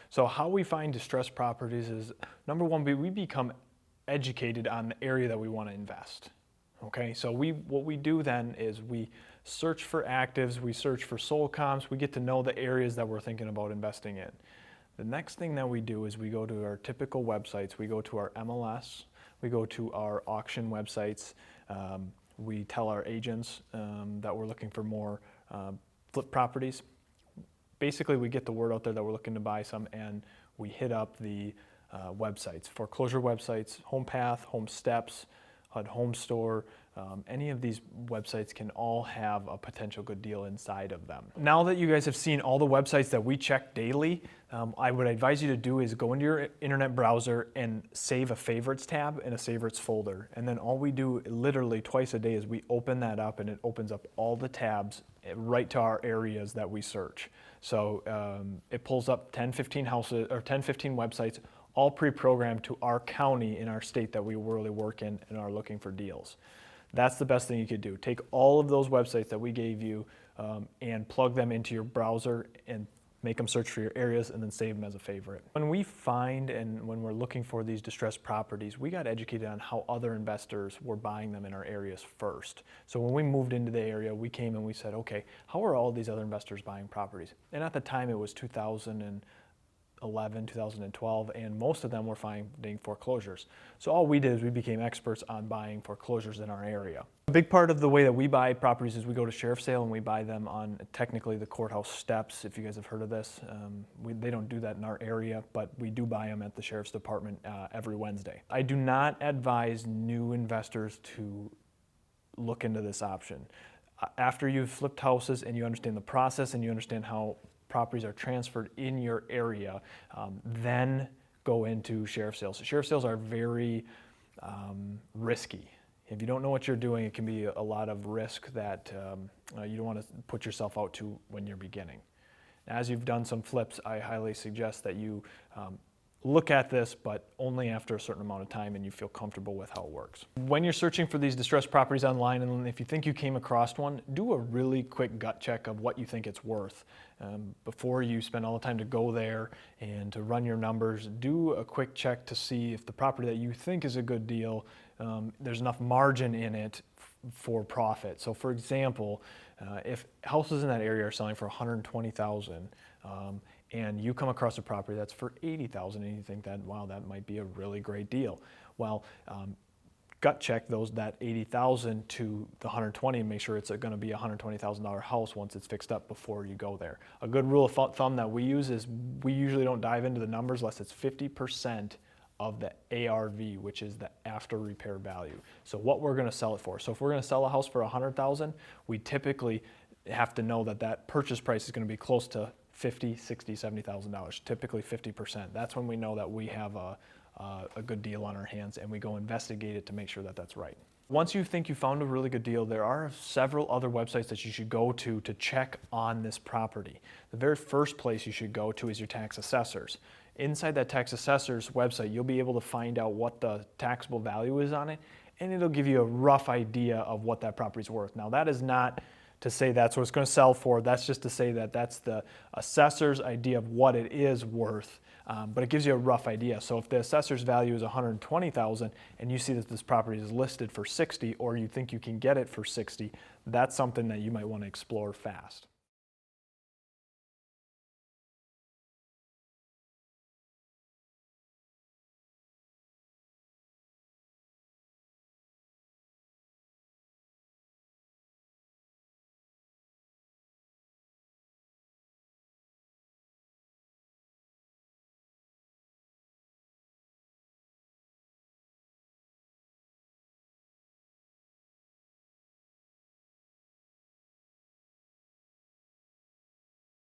So how we find distressed properties is, number one, we become educated on the area that we want to invest. Okay, so what we do then is we search for actives, we search for sold comps, we get to know the areas that we're thinking about investing in. The next thing that we do is we go to our typical websites, we go to our MLS, we go to our auction websites, we tell our agents that we're looking for more flip properties. Basically, we get the word out there that we're looking to buy some, and we hit up the websites, foreclosure websites, Home Path, Home Steps, HUD Home Store. Any of these websites can all have a potential good deal inside of them. Now that you guys have seen all the websites that we check daily, I would advise you to do is go into your internet browser and save a favorites tab in a favorites folder. And then all we do literally twice a day is we open that up, and it opens up all the tabs right to our areas that we search. So it pulls up 10, 15 houses or 10, 15 websites, all pre-programmed to our county in our state that we really work in and are looking for deals. That's the best thing you could do. Take all of those websites that we gave you and plug them into your browser and make them search for your areas and then save them as a favorite. When we find and when we're looking for these distressed properties, we got educated on how other investors were buying them in our areas first. So when we moved into the area, we came and we said, okay, how are all these other investors buying properties? And at the time it was 2011, 2012, and most of them were finding foreclosures. So all we did is we became experts on buying foreclosures in our area. A big part of the way that we buy properties is we go to sheriff's sale and we buy them on technically the courthouse steps, if you guys have heard of this. They don't do that in our area, but we do buy them at the sheriff's department every Wednesday. I do not advise new investors to look into this option. After you've flipped houses and you understand the process and you understand how properties are transferred in your area, then go into sheriff sales. Sheriff sales are very risky. If you don't know what you're doing, it can be a lot of risk that you don't want to put yourself out to when you're beginning. As you've done some flips, I highly suggest that you look at this, but only after a certain amount of time and you feel comfortable with how it works. When you're searching for these distressed properties online, and if you think you came across one, do a really quick gut check of what you think it's worth. Before you spend all the time to go there and to run your numbers, do a quick check to see if the property that you think is a good deal, there's enough margin in it for profit. So for example, if houses in that area are selling for $120,000, and you come across a property that's for $80,000 and you think that, wow, that might be a really great deal. Well, gut check that $80,000 to the $120 and make sure it's going to be a $120,000 house once it's fixed up before you go there. A good rule of thumb that we use is we usually don't dive into the numbers unless it's 50% of the ARV, which is the after repair value. So what we're going to sell it for. So if we're going to sell a house for $100,000, we typically have to know that that purchase price is going to be close to $50,000, $60,000, $70,000, typically 50%. That's when we know that we have a good deal on our hands, and we go investigate it to make sure that that's right. Once you think you found a really good deal, there are several other websites that you should go to check on this property. The very first place you should go to is your tax assessors. Inside that tax assessor's website, you'll be able to find out what the taxable value is on it, and it'll give you a rough idea of what that property's worth. Now, that is not to say that's what it's going to sell for. That's just to say that that's the assessor's idea of what it is worth, but it gives you a rough idea. So if the assessor's value is $120,000 and you see that this property is listed for $60,000, or you think you can get it for $60,000, that's something that you might want to explore fast.